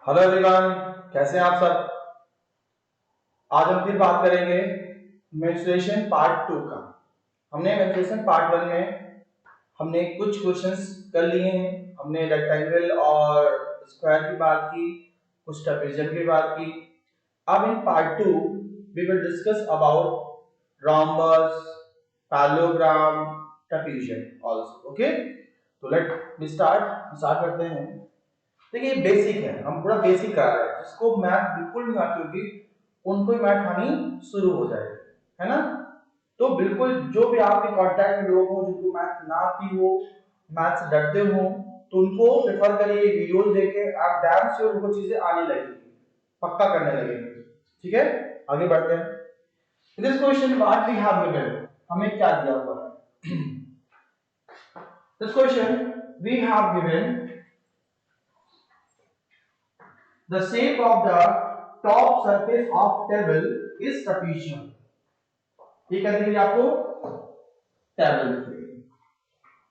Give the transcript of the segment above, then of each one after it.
Hello everyone, कैसे हैं आप सब। आज हम फिर बात करेंगे मेंस्ट्रुएशन पार्ट 2 का। हमने मेंस्ट्रुएशन पार्ट 1 में हमने कुछ क्वेश्चंस कर लिए हैं। हमने रेक्टेंगल और स्क्वायर की बात की, कुछ ट्रेपेजियम की बात की। अब in part 2 we will discuss about rhombus, parallelogram, trapezium also. Okay, तो लेट वी स्टार्ट करते हैं। देखिए बेसिक है, हम पूरा बेसिक कर रहे हैं। जिसको मैथ बिल्कुल नहीं आती होगी उनको ही मैथ आनी शुरू हो जाएगी, है ना। तो बिल्कुल जो भी आपके कांटेक्ट में लोग हो जिनको मैथ ना आती हो, मैथ से डरते हो, तो उनको प्रेफर करिए वीडियोस देखें। आप डैम से उनको चीजें आने लगेंगी, पक्का करने लगेंगे। ठीक है, आगे बढ़ते हैं। This question what we have given, हमें क्या दिया हुआ है। This question we have given the shape of the top surface of table is trapezium। ये क्या दिख रही है आपको, टेबल दिख रही है।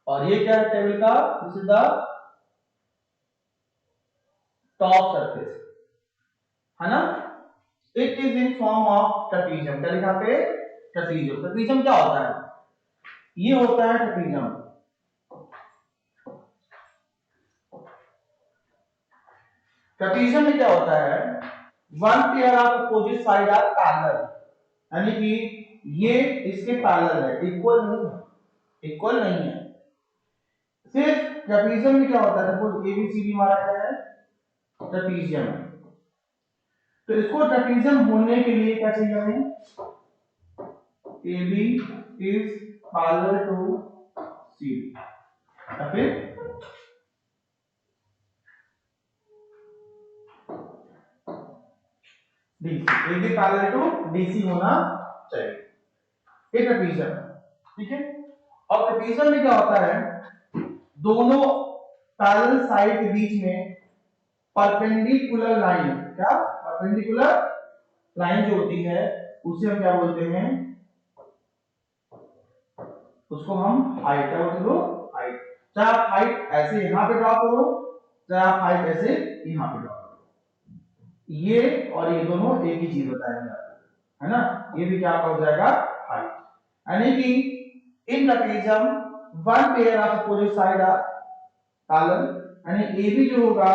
और ये क्या है टेबल का, this is the top surface, है ना। It is in form of trapezium. क्या लिखा पे, ट्रेपेजियम। ट्रेपेजियम क्या होता है, ये होता है ट्रेपेजियम। ट्रेपेजियम में क्या होता है, one pair of opposite side are parallel, यानी कि ये इसके पैरेलल है, इक्वल नहीं है, इक्वल नहीं है। सिर्फ ट्रेपेजियम में क्या होता है, सपोज एबीसीडी हमारा क्या है, ट्रेपेजियम। तो इसको ट्रेपेजियम होने के लिए क्या चाहिए हमें, AB is parallel to CD, या फिर DC, AB parallel to DC होना चाहिए, ये ट्रेपेजियम। ठीक है, और ट्रेपेजियम में क्या होता है, दोनों पैरेलल साइड के बीच में परपेंडिकुलर लाइन, क्या परपेंडिकुलर लाइन जो होती है उसे हम क्या बोलते हैं, उसको हम हाइट, क्या बोलते हो, हाइट। चाहे आप हाइट ऐसे यहां पे ड्रॉ करो, चाहे आप हाइट ऐसे यहां पे ड्रॉ करो, ये और ये दोनों एक ही चीज बताएंगे आपको, है ना। ये भी क्या हो जाएगा, हाइट। यानी कि in trapezium one pair of opposite side are parallel, यानी AB जो होगा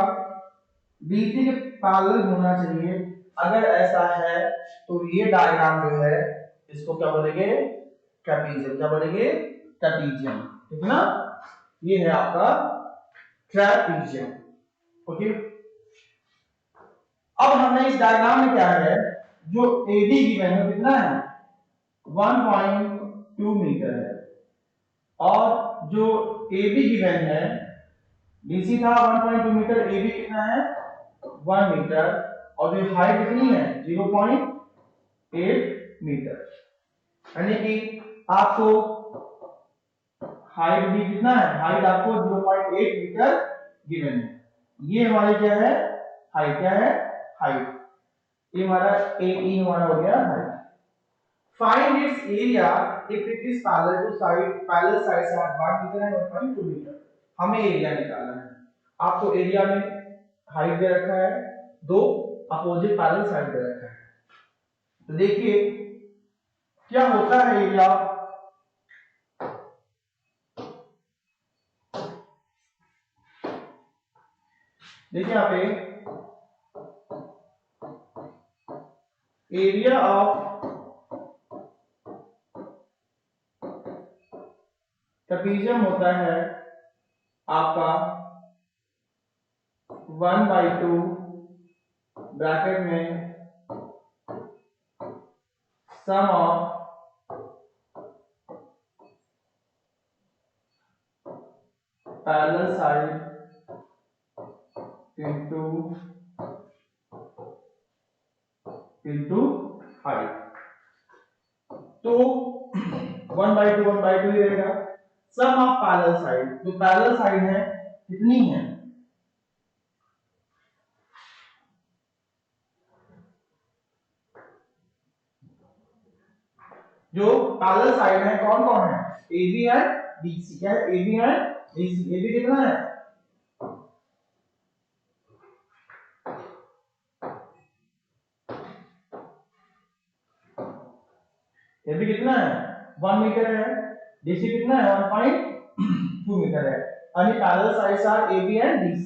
BC के पैरेलल होना चाहिए। अगर ऐसा है तो ये डायग्राम जो है इसको क्या बोलेंगे, ट्रेपेजियम। क्या बोलेंगे, ट्रेपेजियम। ठीक है ना, ये है आपका ट्रेपेजियम। ओके, अब हमने इस डायग्राम में क्या है, जो AD गिवन है कितना है, 1.2 मीटर है, और जो AB गिवन है, BC था 1.2 मीटर, AB कितना है 1 मीटर, और जो हाइट कितनी है 0.8 मीटर। यानी कि आपको हाइट भी कितना है, हाइट आपको 0.8 मीटर गिवन है। ये हमारी क्या है, हाइट। क्या है, हाइट। ये हमारा AE हमारा हो गया height. Find its area if it is parallel to side, parallel side से 1 मीटर है 1.2 मीटर। हमें एरिया निकालना है। आपको एरिया में हाइट दे रखा है, दो अपोजिट पैरेलल साइड दे रखा है। तो देखिए क्या होता है एरिया, देखिए यहाँ पे एरिया ऑफ ट्रेपेजियम होता है आपका 1/2 ब्रैकेट में sum of parallel side into height. तो 1/2 ही रहेगा। सम ऑफ पैरेलल साइड, जो पैरेलल साइड है कितनी है, जो पैरेलल साइड है कौन कौन है, AB है BC। क्या है, AB है BC। AB कितना है ए बी कितना है 1 मीटर है, डीसी कितना है 1.2 मीटर है। and the parallel sides are AB and DC।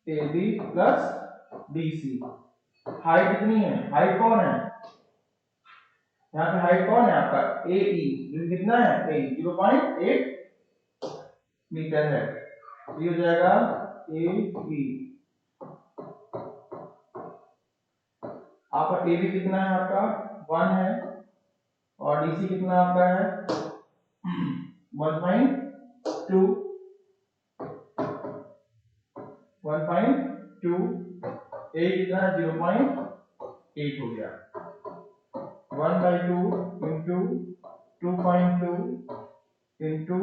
AB plus DC। Height कितनी है, हाइट कौन है यहाँ पे, हाइट कौन है आपका AE, जो कितना है AE 0.8 मीटर है। ये हो जाएगा AE। आपका AB कितना है आपका 1 है, और DC कितना आपका है 1.2 1.2, A कितना है 0.8 हो गया। 1/2 इंटू 2.2 इंटू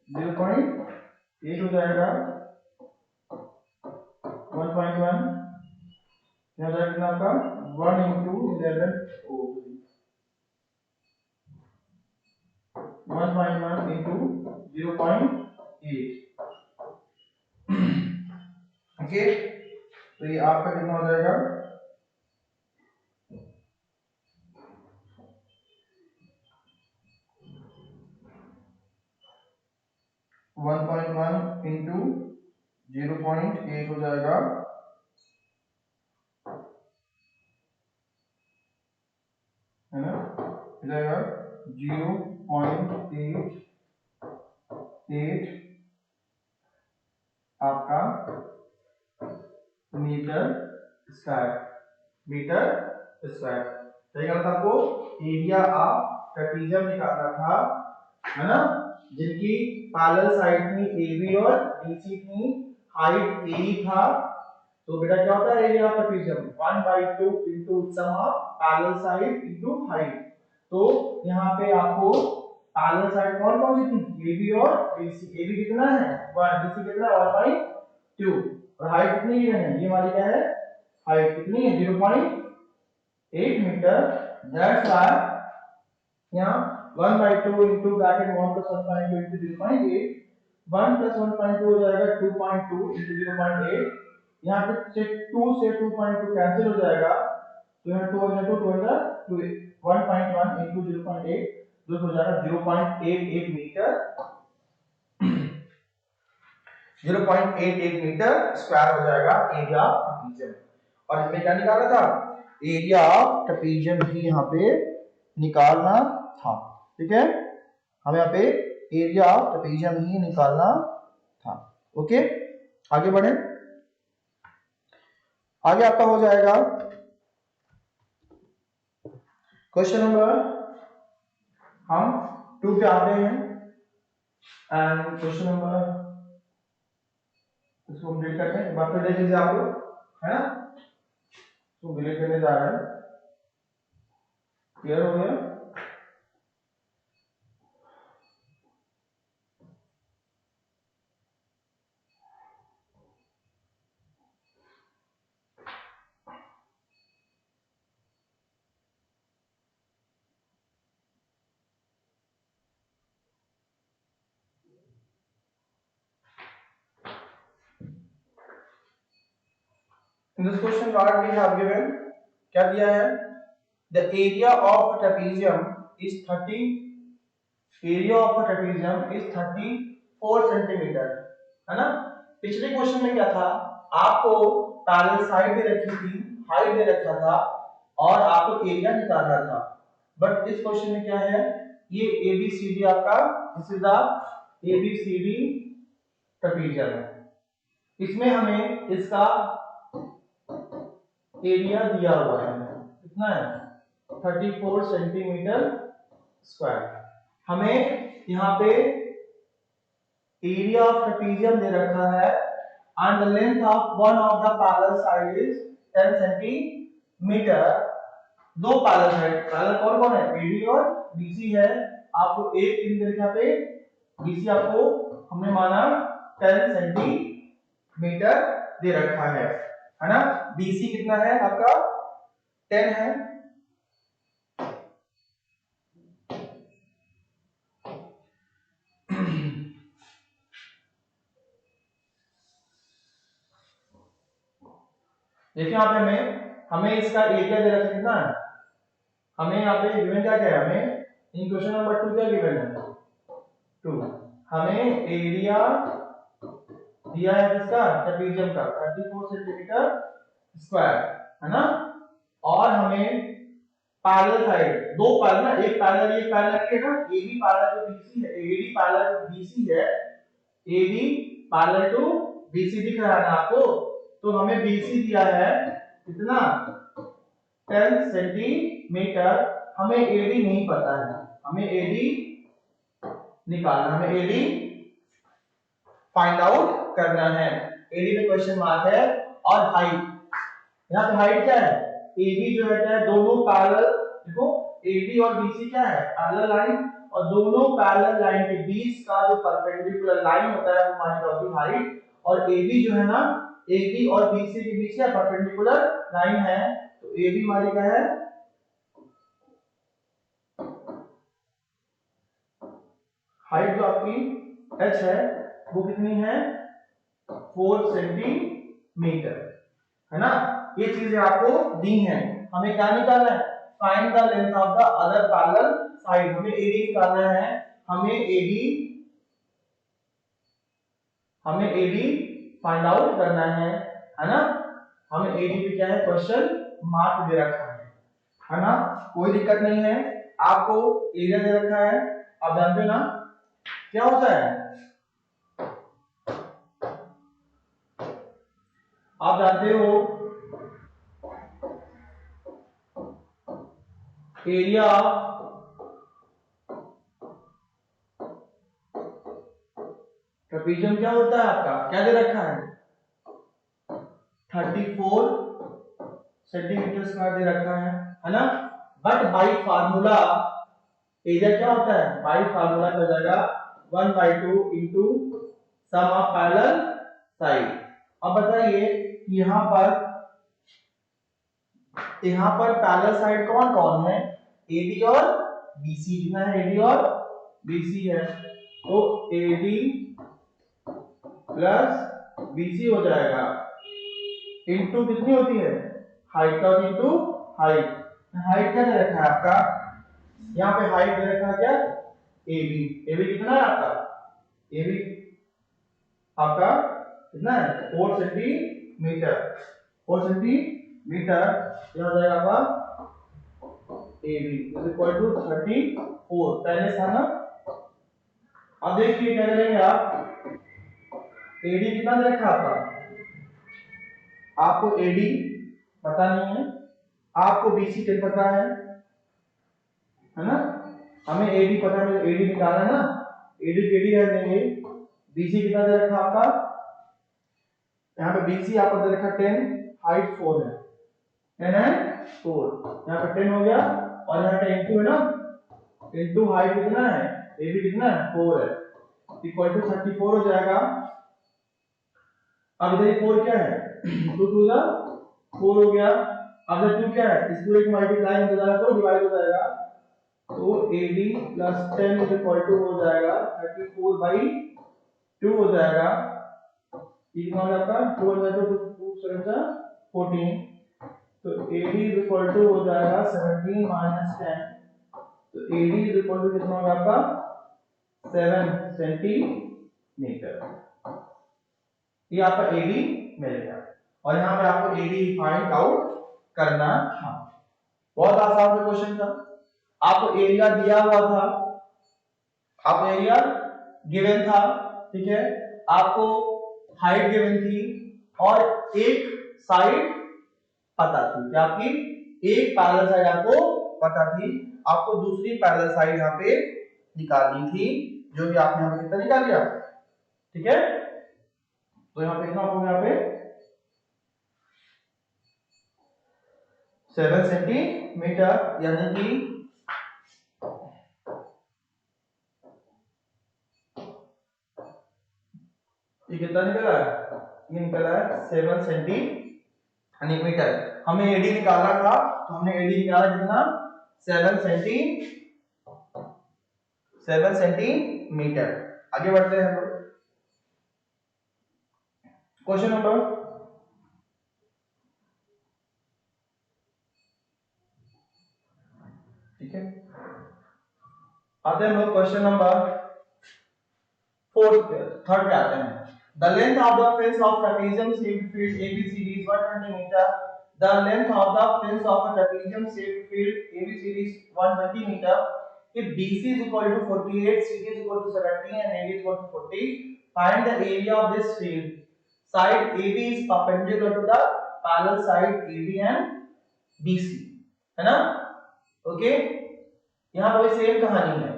0.8 हो जाएगा 1.1। यहाँ जाएगा कितना आपका 1 इंटू 11 1.1 इंटू 0.8। ओके, तो ये आपका कितना हो जाएगा 1.1 इंटू 0.8 हो जाएगा, है ना, हो जाएगा 0.88 आपका मीटर स्क्वायर, मीटर स्क्वायर। सही गलत आपको एरिया ऑफ ट्रेपेजियम निकालना था, है ना, जिनकी पैरेलल साइड थी AB और DC थी, हाइट AE था। तो बेटा क्या होता है area of trapezium 1/2 into sum of parallel side into height. तो यहाँ पे आपको पैरेलल साइड कौन कौन सी थी AB और DC। AB कितना है 1, DC कितना है 1/2, और हाइट कितनी है ये वाली क्या है, हाइट कितनी है 0.8 मीटर। दैट्स व्हाई यहाँ 1/2 into bracket 1 plus 1.2 into 0.8, 1 plus 1.2 हो जाएगा 2.2 into 0.8। यहाँ पे से 2 से 2.2 कैंसिल हो जाएगा, तो यहाँ 2 into 2 2 1.1 into 0.8 जो हो जाएगा 0.88 मीटर 0.88 मीटर स्क्वायर हो जाएगा एरिया ऑफ ट्रेपेजियम। और हमें क्या निकालना था, एरिया ऑफ ट्रेपेजियम ही यहाँ पे निकालना था। ठीक है, हमें यहाँ पे एरिया ऑफ ट्रेपेजियम ही निकालना था। ओके, आगे बढ़े, आगे आपका हो जाएगा क्वेश्चन नंबर, हम 2 पे आते हैं। एंड क्वेश्चन नंबर इसको हम डिलीट करते हैं, बात फिर देख लीजिए आप लोग, है ना, तो डिलीट करने जा रहे हैं। क्लियर हो गया? In this question what we have given, क्या दिया है, the area of trapezium is 30, area of trapezium is 34 centimetre, है ना। पिछले क्वेश्चन में क्या था, आपको पैरेलल साइड दे रखी थी, हाइट दे रखा था, और आपको एरिया निकालना था। बट इस क्वेश्चन में क्या है, ये ABCD आपका, this is the ABCD trapezium है। इसमें हमें इसका एरिया दिया हुआ है, कितना है 34 सेंटीमीटर स्क्वायर। हमें यहाँ पे एरिया ऑफ ट्रेपेजियम दे रखा है, and the length of one of the parallel side is 10 centimetre. दो पैरेलल साइड, पैरेलल कौन कौन है AD और BC है। आपको एक इन तरीका पे BC आपको हमने माना 10 सेंटीमीटर दे रखा है ना। BC कितना है आपका 10 है। देखिए यहाँ पे हमें इसका एरिया दे रखा है कितना है, हमें यहाँ पे गिवन क्या क्या है, हमें इन क्वेश्चन नंबर 2 क्या गिवन है 2, हमें एरिया दिया है किसका, ट्रेपेजियम का 34 सेंटीमीटर स्क्वायर है ना, और हमें पैरेलल साइड दो पैरेलल ना, एक पैरेलल ये पैरेलल है ना, एबी पैरेलल टू बीसी है, एडी पैरेलल टू बीसी है, एडी पैरेलल टू बीसी दिख रहा है ना आपको, तो हमें बीसी दिया है कितना 10 सेंटीमीटर, हमें एडी नहीं पता है, हमें एडी निकालना, हमें एडी फाइंड आउट करना है, एडी में क्वेश्चन मार्क है। और हाइट, यहाँ पे हाइट क्या है, एबी जो है क्या है, दोनों पैरेलल, देखो एडी और बीसी क्या है पैरेलल लाइन, और दोनों पैरेलल लाइन के बीच का जो परपेंडिकुलर लाइन होता है वो हमारी होती है हाइट, और एबी जो है ना, एबी और बीसी के बीच का परपेंडिकुलर लाइन है, तो एबी हमारी क्या है, हाइट जो आपकी h है वो कितनी है 4 सेंटीमीटर है ना, ये चीजें आपको दी हैं, हमें क्या निकालना है, find the length of the other parallel side, हमें एडी निकालना है, हमें एडी फाइंड आउट करना है ना, हमें एडी पे क्या है क्वेश्चन मार्क दे रखा है ना, कोई दिक्कत नहीं है, आपको एरिया दे रखा है, आप जानते हो ना क्या होता है, आप जानते हो एरिया ट्रेपेजियम क्या होता है आपका, क्या दे रखा है 34 सेंटीमीटर स्क्वायर दे रखा है ना, बट बाय फार्मूला एरिया क्या होता है, बाय फार्मूला हो जाएगा 1/2 into sum of parallel side. अब बताइए यहाँ पर पैरेलल साइड कौन कौन है, एडी और बीसी, जितना है एडी और बीसी है, तो एडी प्लस बीसी हो जाएगा इनटू कितनी होती है हाइट का, इनटू हाइट, हाइट क्या दे रखा है आपका, यहाँ पे हाइट दे रखा है क्या एबी, एबी कितना है आपका, एबी आपका कितना है 4 सेंटीमीटर, 4 सेंटीमीटर, यह हो जाएगा आपका एबी इज इक्वल टू 34, पहले था ना, अब देखिए क्या करेंगे आप, एडी कितना दे रखा है आपको एडी पता नहीं है, आपको बीसी पता है ना, हमें एडी पता है, एडी निकालना है ना, एडी रख देंगे, बीसी कितना दे रखा आपका, यहाँ पे बीसी आपको दे रखा 10, हाइट 4 है, 10 है 4, यहाँ पे 10 हो गया, और यहाँ पे इनटू है ना, इनटू हाइट कितना है, एबी कितना है 4 है, इक्वल टू 34 हो जाएगा। अब इधर 4 क्या है 2 2 जा 4 हो गया, अब इधर 2 क्या है, इस पूरे को मल्टीप्लाई हो जाएगा तो डिवाइड हो जाएगा, तो AD plus 10 is equal to हो जाएगा 34/2 हो जाएगा, ये कितना हो जाएगा 2 2 7 14, तो AD इज इक्वल टू हो जाएगा 17 माइनस 10, तो AD इज इक्वल टू कितना होगा आपका 7 सेंटीमीटर, ये आपका एडी मिल गया, और यहाँ पे आपको एडी फाइंड आउट करना था, बहुत आसान सा क्वेश्चन था, आपको एरिया दिया हुआ था, आपको एरिया गिवन था, ठीक है, आपको हाइट गिवन थी, और एक साइड पता थी, क्या आपकी एक पैरेलल साइड आपको पता थी, आपको दूसरी पैरेलल साइड यहाँ पे निकालनी थी, जो भी आपने यहाँ पे कितना निकाल लिया, ठीक है, तो यहाँ पे कितना होगा, यहाँ पे 7 सेंटीमीटर, यानी कि ये कितना निकला है, ये निकला है 7 सेंटीमीटर, हमें एडी निकालना था, तो हमने एडी निकाला कितना 7 सेंटीमीटर। आगे बढ़ते हैं हम लोग, क्वेश्चन नंबर है, आते हैं लोग क्वेश्चन नंबर थर्ड पे आते हैं। The length of the fence of trapezium shaped field ABCD is 120 meter. The length of the fence of a trapezium shaped field ABCD is 120 meter. If BC is equal to 48, CD is equal to 17 and AD is equal to 40, find the area of this field. Side AB is perpendicular to the parallel side AD and BC, है ना? Okay, यहाँ पे same कहानी है,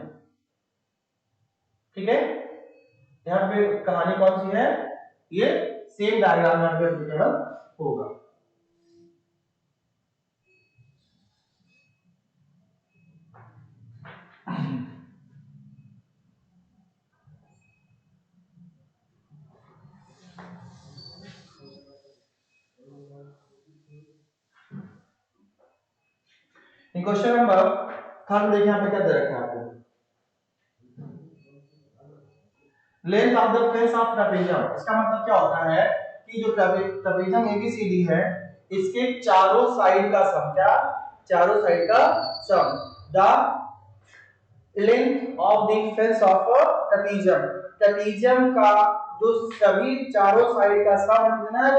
ठीक है? यहाँ पे कहानी कौन सी है? ये सेम डायग्राम यहाँ पे एप्लीकेबल होगा। क्वेश्चन नंबर थर्ड देखिए यहाँ पे क्या दे रखा है आपको। Length of the face of trapezium, इसका मतलब क्या होता है कि जो ट्रेपेजियम एबीसीडी है इसके चारों साइड का सम, क्या चारों साइड का sum, the length of the face of trapezium, trapezium का जो सभी चारों साइड का सम कितना है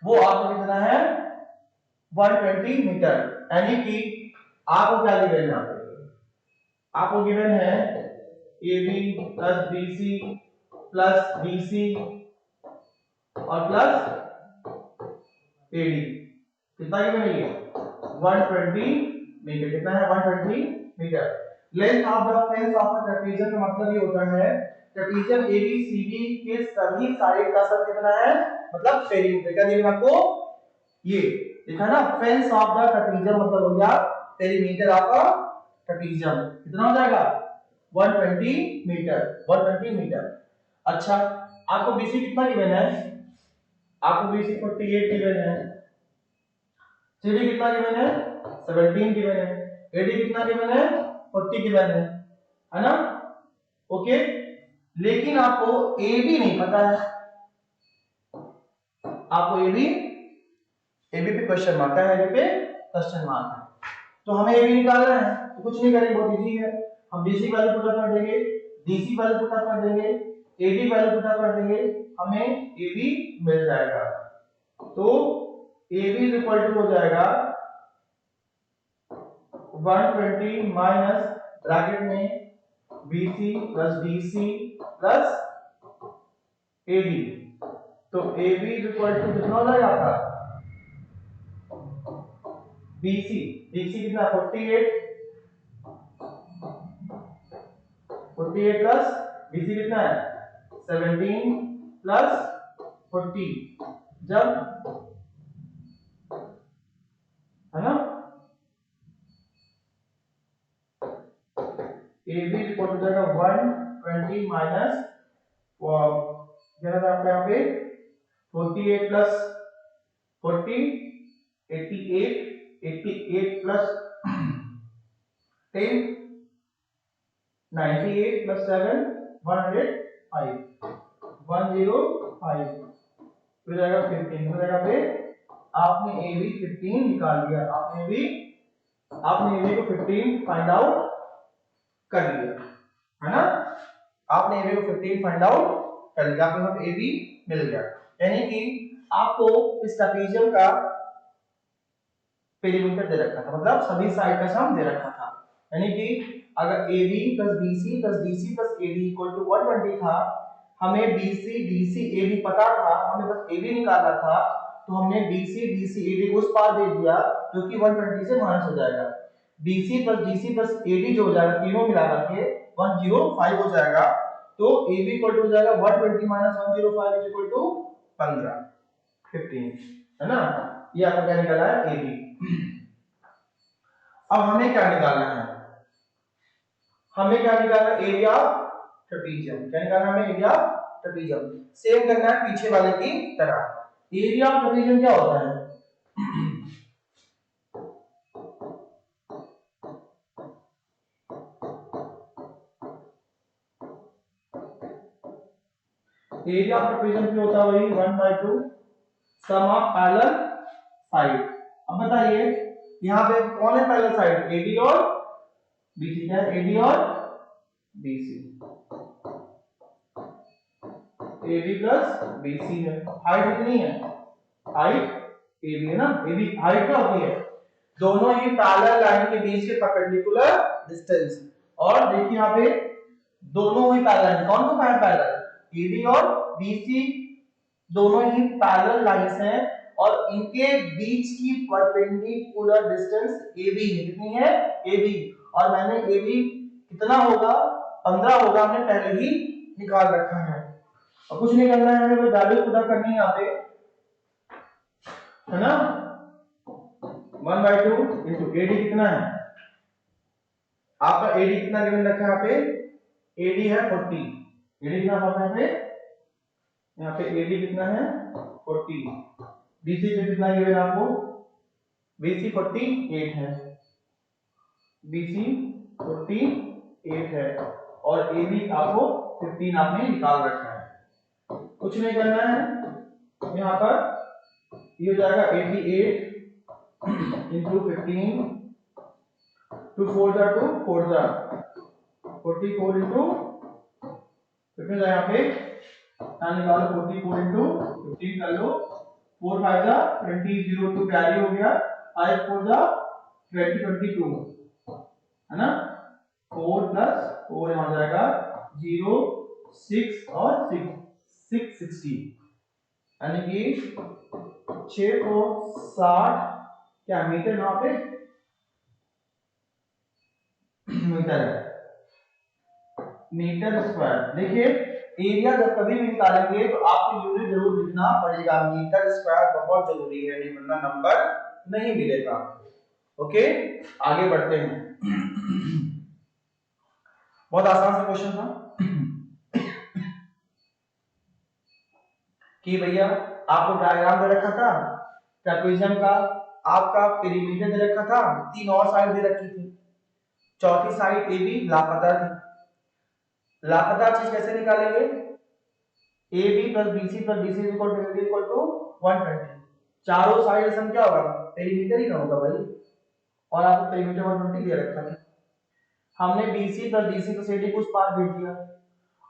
वो आपको कितना है 120 मीटर, यानी कि आपको क्या गिवन है, आपको गिवन है AB plus BC plus BC और प्लस AD, कितना गिवन है ये 120 मीटर, कितना है 120 metre. Length of the face of a trapezium का मतलब ये होता है ट्रेपेजियम ABCD के सभी साइड का सम कितना है, मतलब पेरीमीटर, क्या दिया आपको ये देखा ना, फेंस ऑफ द ट्रेपेजियम मतलब हो गया पेरीमीटर ऑफ अ ट्रेपेजियम, कितना हो जाएगा 120 मीटर, 120 मीटर। अच्छा, आपको BC कितना गिवन है, आपको BC 48 गिवन है, CD कितना गिवन है 17 गिवन है, AD कितना गिवन है 40 गिवन है ना? ओके, लेकिन आपको AB नहीं पता है, आपको AB पे क्वेश्चन मार्क है, AB पे क्वेश्चन मार्क है, तो हमें AB निकालना है, तो कुछ नहीं करेंगे, बहुत इजी है, हम BC वैल्यू पुट कर देंगे, DC वैल्यू पुट कर देंगे, AD वैल्यू पुट कर देंगे, हमें AB मिल जाएगा। तो AB इज इक्वल टू हो जाएगा 120 माइनस ब्रैकेट में BC plus DC plus AD, तो AB इज इक्वल टू कितना हो जाएगा आपका BC कितना 48 प्लस BC कितना है 17 प्लस 40, जब है ना AB इक्वल टू जाएगा 120 माइनस आपका यहाँ पे 48 प्लस 40 88 प्लस 10 98 प्लस 7 105 105 हो जाएगा 15, हो जाएगा पे आपने AB 15 निकाल दिया, आपने AB को 15 फाइंड आउट कर लिया, है ना? आपने AB को 15 फाइंड आउट कर लिया, आपको यहाँ पे AB मिल गया, यानी कि आपको इस ट्रेपेजियम का पेरीमीटर दे रखा था, मतलब सभी साइड का सम दे रखा था, यानी कि अगर AB plus BC plus DC plus AD equal to 120 था, हमें BC DC AD पता था, हमें बस AB निकालना था, तो हमने BC DC AD को उस पार दे दिया जो कि 120 से माइनस हो जाएगा, BC plus DC plus AD जो हो जाएगा तीनों मिला करके 105 हो जाएगा, तो AB इक्वल टू हो जाएगा 120 माइनस 105 इज इक्वल टू 15, है ना? ये आपका क्या निकला है AB। अब हमें क्या निकालना है, हमें क्या निकालना है एरिया ट्रेपेजियम, क्या निकालना है हमें एरिया ट्रेपेजियम, सेम करना है पीछे वाले की तरह। एरिया ऑफ ट्रेपेजियम क्या होता है, एरिया ऑफ ट्रेपेजियम क्या होता है, वही 1/2 सम ऑफ पैरेलल साइड। अब बताइए यहाँ पे कौन है पैरेलल साइड, एडी और बीसी। क्या है, एडी और बीसी, एबी प्लस बीसी है। हाइट कितनी है, हाइट एबी है ना, एबी हाइट क्या होती है, दोनों ही पैरेलल लाइन के बीच के परपेंडिकुलर डिस्टेंस। और देखिए यहाँ पे दोनों ही पैरेलल, कौन कौन है पैरेलल, एडी और बीसी दोनों ही पैरेलल लाइंस हैं और इनके बीच की परपेंडिकुलर डिस्टेंस AB है। कितनी है, AB। और मैंने AB कितना होगा, 15 होगा, हमने पहले ही निकाल रखा है। और कुछ नहीं करना है, हमें वैल्यू पुट करनी है यहाँ पे, है ना। 1/2 इंटू AD कितना है आपका, AD कितना गिवन रखा है यहाँ पे, AD है 40। AD कितना होगा यहाँ पे AD कितना है 40। BC पे कितना गिवन आपको, BC 48 है, BC 48 है और AB आपको 15 आपने निकाल रखा है। कुछ नहीं करना है, यहाँ पर ये हो जाएगा 88 इंटू 15 2 4 जा 2 4 जा 44 इंटू कितने जाए यहाँ पे, यहाँ निकालो 44 इंटू 15 कर लो, 4 5 जा 20 0 2 कैरी हो गया, 5 4 जा 20 22 है ना, 4 प्लस 4 यहाँ जाएगा 0 6 और 6 660 यानी कि 660 क्या मीटर यहाँ पे मीटर है, मीटर स्क्वायर। देखिए एरिया जब कभी भी निकालेंगे तो आपको यूनिट जरूर लिखना पड़ेगा, मीटर स्क्वायर बहुत जरूरी है, नहीं वरना नंबर नहीं मिलेगा। ओके आगे बढ़ते हैं। बहुत आसान सा क्वेश्चन था कि भैया आपको डायग्राम दे रखा था ट्रेपेजियम का, आपका पेरीमीटर दे रखा था, 3 और साइड दे रखी थी, चौथी साइड AB लापता थी। लापता चीज कैसे निकालेंगे, AB plus BC plus BC equal to 120। चारों साइड सम क्या होगा, पेरीमीटर ही ना होगा भाई, और आपको पेरीमीटर 120 दे रखा था। हमने BC plus DC plus AD को उस पार भेज दिया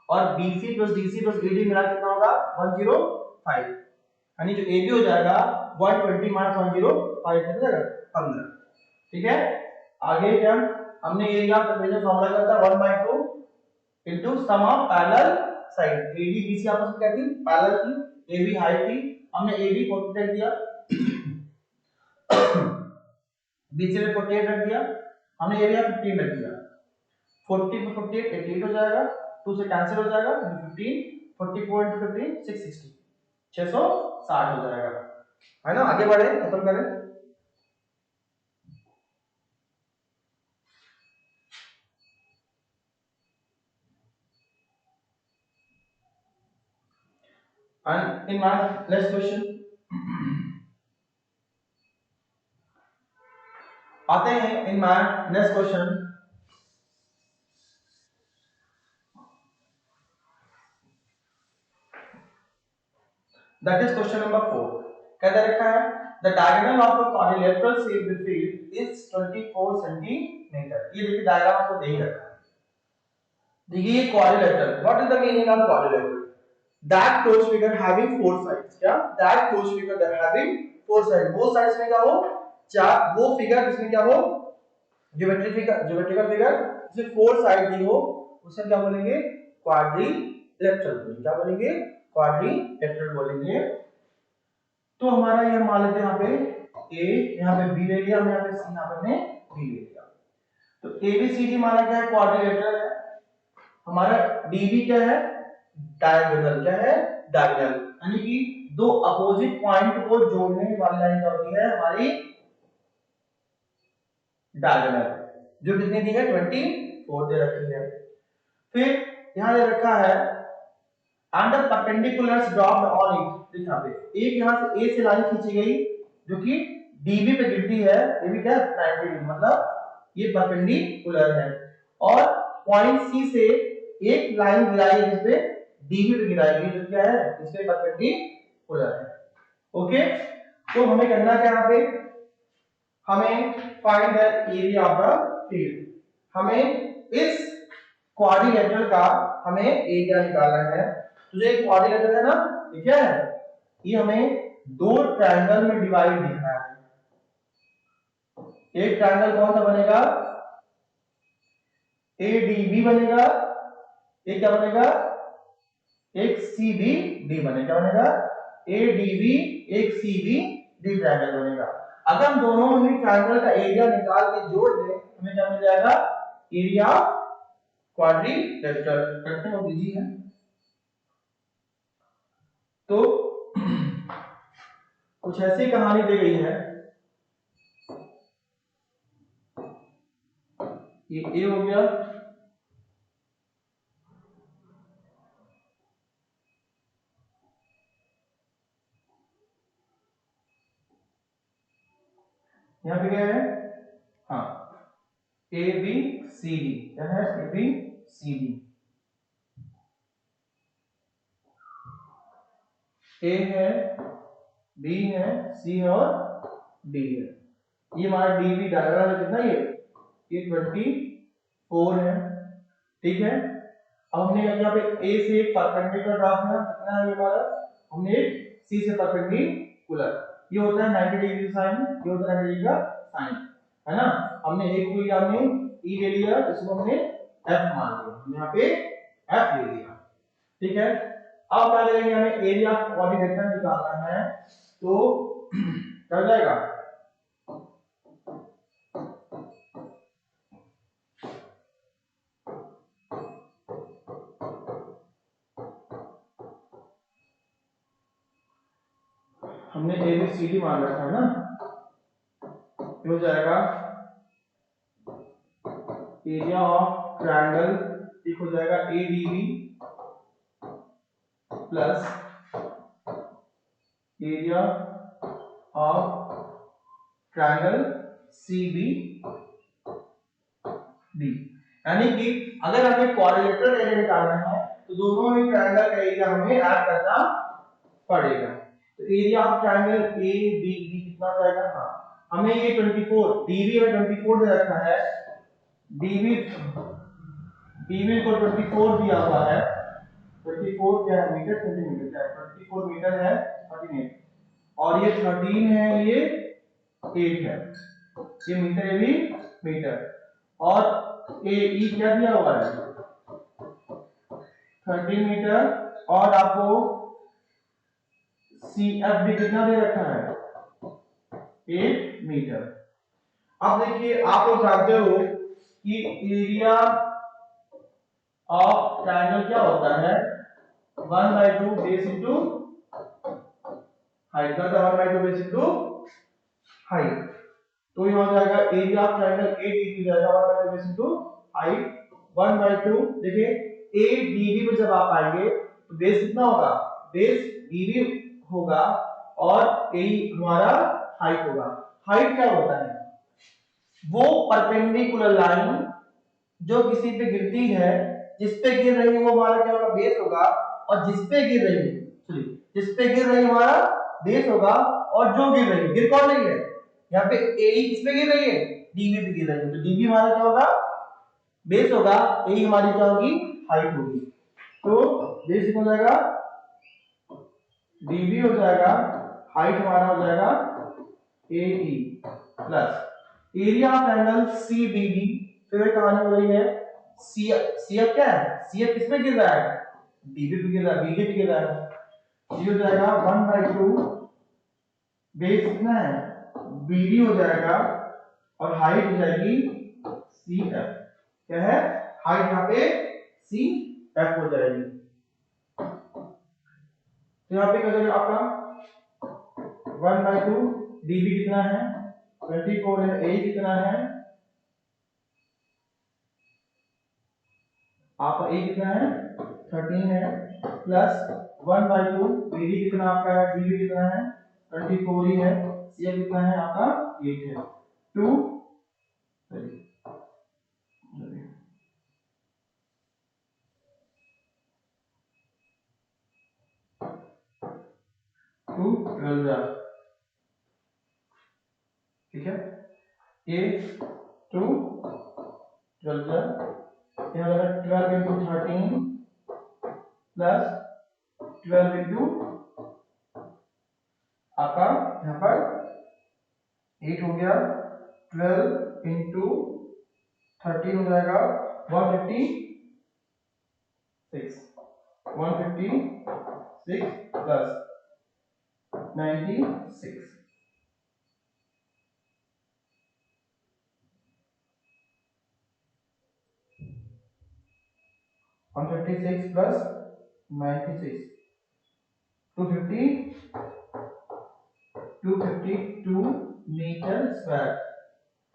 और BC plus DC plus AD मिला कितना होगा 105, यानी जो AB हो जाएगा 120 माइनस 105 कितना जाएगा 15। ठीक है आगे क्या, हमने एरिया का फॉर्मूला करता है 1/2 into sum of parallel side. AD BC आपस में क्या थी, पैरेलल थी, AB हाइट थी, हमने AB 48 रख दिया BC में 48 रख दिया, हमने एरिया 15 रख दिया, 40 पे 48 88 हो जाएगा, 2 से कैंसिल हो जाएगा, 15 44 into 15 660 660 हो जाएगा, है ना। आगे बढ़े, खत्म करें। And in my next question आते हैं, in my next question that is question number 4। क्या दे रखा है, the diagonal of a quadrilateral shaped field is 24 centimeter। ये देखिए डायग्राम आपको दे ही रखा है, देखिए quadrilateral, what is the meaning of quadrilateral, that closed figure having four sides। क्या, that closed figure that having four sides, both sides में क्या हो, चार, वो फिगर जिसमें क्या हो, ज्योमेट्रिकल फिगर जिसमें फोर साइड दी हो उसे क्या बोलेंगे, क्वाड्रिलेटरल। क्या बोलेंगे, क्वाड्रिलेटरल बोलेंगे। तो हमारा ये मान लेते हैं यहाँ पे A, यहाँ पे B ले लिया हमने, यहाँ पे C, यहाँ पे हमने D ले लिया। तो ABCD हमारा क्या है, क्वाड्रिलेटरल है। हमारा DB क्या है, डायगोनल। क्या है, डायगोनल, यानी कि दो अपोजिट पॉइंट को जोड़ने वाली लाइन क्या होती है हमारी, डायगोनल, जो कितनी दी है 24 दे रखी है। फिर यहां दे रखा है and the perpendiculars dropped on it. देखिए यहां पे एक यहां से A से लाइन खींची गई जो कि DB पे गिरती है, ये भी क्या है 90 डिग्री, मतलब ये परपेंडिकुलर है। और पॉइंट C से एक लाइन गिराई है जिसपे DB पे गिराएगी, जो क्या है इसके परपेंडिकुलर है। ओके तो हमें करना क्या, यहाँ पे हमें find the area of the field, हमें इस क्वाड्रिलेटरल का हमें एरिया निकालना है। तो जो एक क्वाड्रिलेटरल है ना, ये क्या है, ये हमें दो ट्रायंगल में डिवाइड दिखा है। एक ट्रायंगल कौन सा बनेगा, एडीबी बनेगा, एक क्या बनेगा, एक सीबीडी बनेगा, क्या बनेगा, एडीबी एक सीबीडी ट्रायंगल बनेगा। अगर हम दोनों ही ट्रायंगल का एरिया निकाल के जोड़ दें हमें क्या मिल जाएगा, एरिया ऑफ क्वाड्रिलेटरल। करते हैं, वो इजी है। तो कुछ ऐसी कहानी दी गई है, ये ए हो गया, यहाँ पे क्या है, हाँ ए बी सी डी, क्या है, ए बी सी डी, ए है, बी है, सी है और डी है। ये हमारा डी बी डायग्राम है, कितना ये 24 है, ठीक है। अब हमने यहाँ पे ए से एक परपेंडिकुलर ड्रॉ किया, कितना है ये हमारा, हमने एक सी से परपेंडिकुलर, ये होता है 90 डिग्री का साइन, ये होता है 90 डिग्री का साइन, है ना। हमने एक को लिया, हमने ई ले लिया, इसको हमने एफ मान लिया, हमने यहाँ पे एफ ले लिया, ठीक है। अब क्या करेंगे, हमें एरिया ऑफ क्वाड्रिलेटरल निकालना है, तो क्या जाएगा, हमने ए बी सी डी मान रखा है ना, हो जाएगा एरिया ऑफ ट्रायंगल, एक हो जाएगा A D B plus area of triangle C B D. यानी कि अगर हमें क्वाड्रिलेटरल एरिया निकालना है तो दोनों ही ट्रायंगल का एरिया हमें ऐड करना पड़ेगा। तो area of triangle A B D कितना जाएगा, हाँ हमें ये 24 डीबी में 24 दे रखा है, डीबी डीबी को 24 दिया हुआ है, 24 क्या है, मीटर सेंटीमीटर क्या है, 24 मीटर है 38, और ये 13 है, ये 8 है, ये मीटर, ये भी मीटर, और ए ई क्या दिया हुआ है 13 मीटर, और आपको सी एफ भी कितना दे रखा है 8 मीटर। अब देखिए, आप लोग जानते हो कि एरिया ऑफ ट्रायंगल क्या होता है, 1/2 बेस इनटू हाइट, का 1/2 बेस इनटू हाइट। तो ये हो जाएगा area of triangle A D B जाएगा 1/2 बेस इनटू हाइट 1/2। देखिए ए डी बी में जब आप आएंगे तो बेस कितना होगा, बेस डी बी होगा, और ए हमारा हाइट होगा। हाइट क्या होता है, वो परपेंडिकुलर लाइन जो किसी पे गिरती है, जिस पे गिर रही है वो हमारा क्या होगा, बेस होगा, और जिस पे गिर रही है, चलिए जिस पे गिर रही है हमारा बेस होगा, और जो गिर रही है, गिर कौन रही है, यहाँ पे ए किस पे गिर रही है, डीबी पे गिर रही है, तो डीबी हमारा क्या होगा, बेस होगा, ए हमारी क्या होगी, हाइट होगी। तो बेस हो जाएगा डीबी हो जाएगा, हाइट हमारा हो जाएगा A E plus area of angle C D D. फिर कहानी हो रही है, सी एफ क्या है, सी एफ किस पे गिर रहा है, डीबी पे गिर रहा है, बीडी पे गिर रहा है, ये हो जाएगा 1/2 बेस कितना है बीडी हो जाएगा, और हाइट हो जाएगी सी एफ, क्या है हाइट यहाँ पे सी एफ हो जाएगी। तो यहाँ पे क्या जाएगा आपका 1/2 डीबी कितना है 24 है, ए कितना है आपका, ए कितना है 13 है, प्लस 1/2 बीडी कितना आपका है, बीडी कितना है 24 ही है, सी कितना है आपका 8 है, 2 12 ठीक है। ए टू 12 ये हो जाएगा 12 इंटू 13 प्लस 12 इंटू आपका यहाँ पर 8 हो गया, 12 इंटू 13 हो जाएगा 156 प्लस 96 156 प्लस 96 252 मीटर स्क्वायर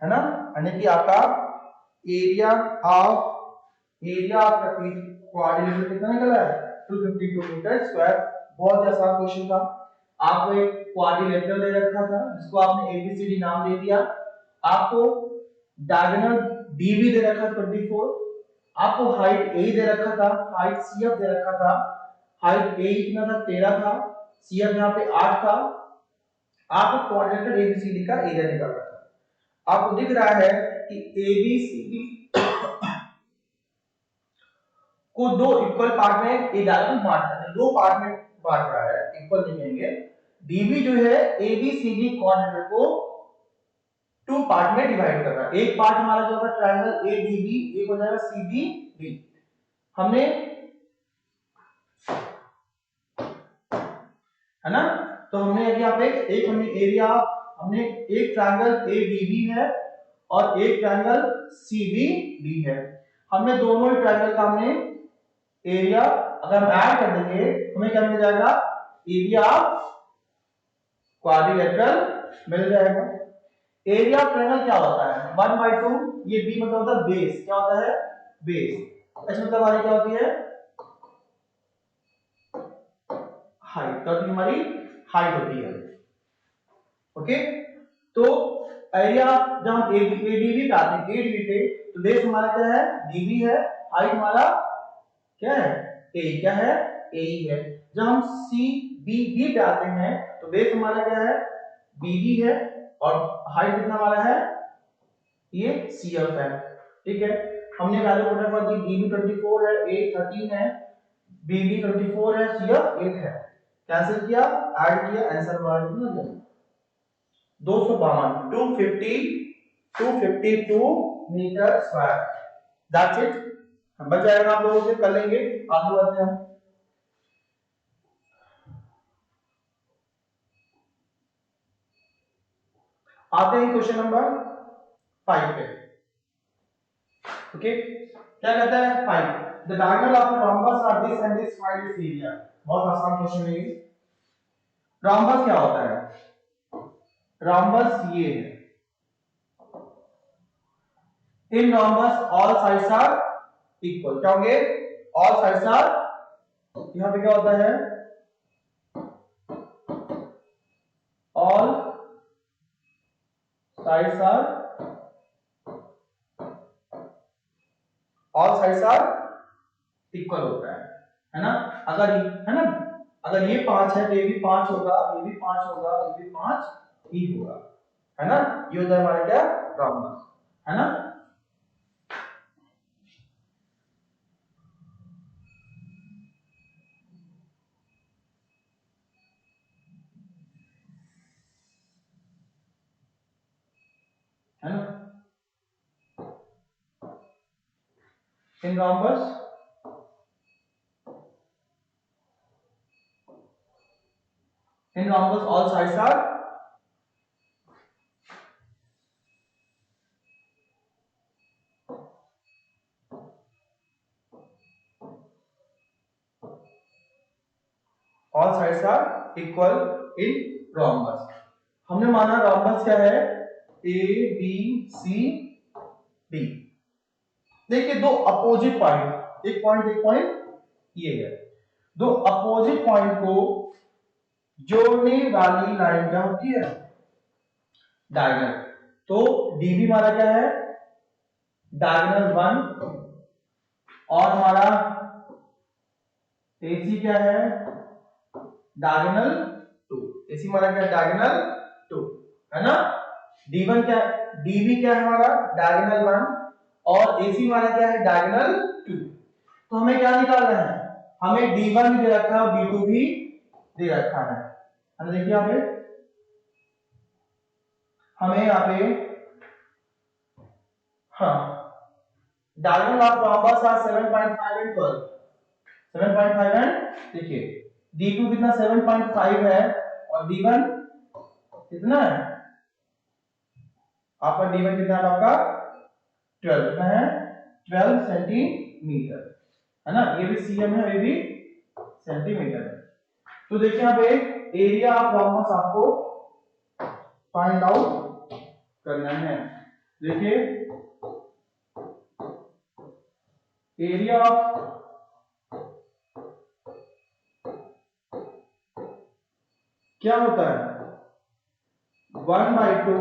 है ना। यानी कि आपका एरिया ऑफ क्वाड्रिलेटरल कितना निकला है 252 मीटर स्क्वायर। बहुत ही आसान क्वेश्चन था। आपको एक क्वाड्रिलेटरल दे रखा था जिसको आपने एबीसीडी नाम दे दिया, आपको डायगोनल डीबी दे रखा 24, आपको हाइट ए दे रखा था, हाइट सीएफ दे रखा था, हाइट ए कितना था 13 था, सीएफ यहाँ पे 8 था, आपको क्वाड्रिलेटरल एबीसीडी का एरिया निकालना था। आपको दिख रहा है कि एबीसीडी को दो इक्वल पार्ट में ए डायगोनल बांट रहा है, दो पार्ट में बांट रहा है, इक्वल नहीं कहेंगे। डीबी जो है एबीसीडी क्वाड्रिलेटरल को टू पार्ट में डिवाइड कर रहा है। एक पार्ट हमारा जो होगा ट्रायंगल एडीबी, एक हो जाएगा सीडीडी। हमने है ना, तो हमने यहाँ पे एक हमने एरिया, हमने एक ट्रायंगल एडीबी है और एक ट्रायंगल सीबीडी है। हमने दोनों ही ट्रायंगल का हमने एरिया अगर हम ऐड कर देंगे हमें क्या मिल जाएगा, एरिया ऑफ क्वाड्रिलेटरल मिल जाएगा। एरिया ऑफ ट्रायंगल क्या होता है 1/2, ये बी मतलब होता है बेस, क्या होता है बेस, एच मतलब हमारी क्या होती है हाइट, क्या होती है हमारी हाइट होती है। ओके, तो एरिया जब हम एडीबी पे आते हैं, एडीबी पे तो बेस हमारा क्या है डीबी है, हाइट हमारा क्या है ए, क्या है ए है। जब हम सीबीडी पे आते हैं तो बेस हमारा क्या है बीडी है और हाइट कितना हमारा है ये सीएफ है। ठीक है, हमने वैल्यू पुट कर दी, डीबी 24 है, ए 13 है, बीडी 24 है, सीएफ 8 है। कैंसिल किया, ऐड किया, आंसर हमारा कितना हो 252 मीटर स्क्वायर। दैट्स इट, बच जाएगा आप लोगों से, कर लेंगे। आगे बढ़ते हैं, आते हैं क्वेश्चन नंबर 5 पे। ओके, क्या कहता है 5, the diagonal of rhombus are this and this, find its area. बहुत आसान क्वेश्चन है ये। रोम्बस क्या होता है, रोम्बस ये है, in rhombus all sides are equal. क्या होंगे ऑल साइड्स आर, यहां पे क्या होता है ऑल साइड्स आर इक्वल होता है ना। अगर है ना, अगर ये 5 है तो ये भी 5 होगा, ये भी 5 होगा, ये भी 5 ही होगा, है ना। ये होता है हमारा क्या रोम्बस, है ना। है ना, इन rhombus all sides are equal in rhombus। हमने माना rhombus क्या है ए बी सी डी। देखिए दो अपोजिट पॉइंट, एक पॉइंट ये है, दो अपोजिट पॉइंट को जोड़ने वाली लाइन क्या होती है डायगोनल। तो डीबी हमारा क्या है डायगोनल 1 और हमारा एसी क्या है डायगोनल 2, एसी हमारा क्या डायगोनल 2, है ना। D1 क्या, DB क्या है हमारा डायगोनल 1 और AC हमारा क्या है डायगोनल 2। तो हमें क्या निकालना है, हमें D1 भी दे रखा है और D2 भी दे रखा है। हम देखिए यहाँ पे हमें यहाँ पे हाँ diagonal of rhombus are 7.5 and 12, 7.5 and देखिए D2 कितना 7.5 है और D1 कितना है आपका, D1 कितना है आपका 12, कितना है 12 सेंटीमीटर है ना, ये भी सीएम है, ये भी सेंटीमीटर है। तो देखिए यहाँ पे एरिया ऑफ रॉम्बस आपको फाइंड आउट करना है। देखिए एरिया ऑफ क्या होता है 1/2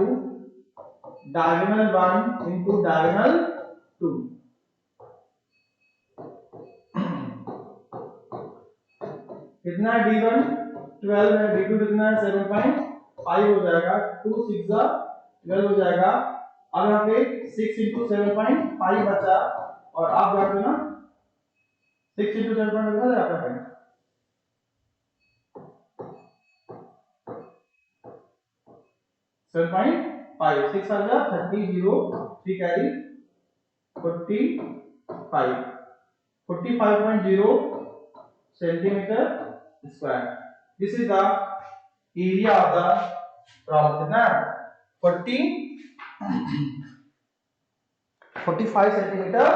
डायगोनल 1 इंटू डायगोनल 2, कितना है D1 12 है, D2 कितना है 7.5 हो जाएगा, 2 6 12 हो जाएगा। अब यहाँ पे 6 इंटू 7.5 बचा और आप यहाँ पे ना 6 इंटू 7.5 बचा आपका पे 7.5, 6 आ गया 30 0 3 carry 45, 45.0 centimetre square. This is the area of the rhombus, कितना 45 सेंटीमीटर,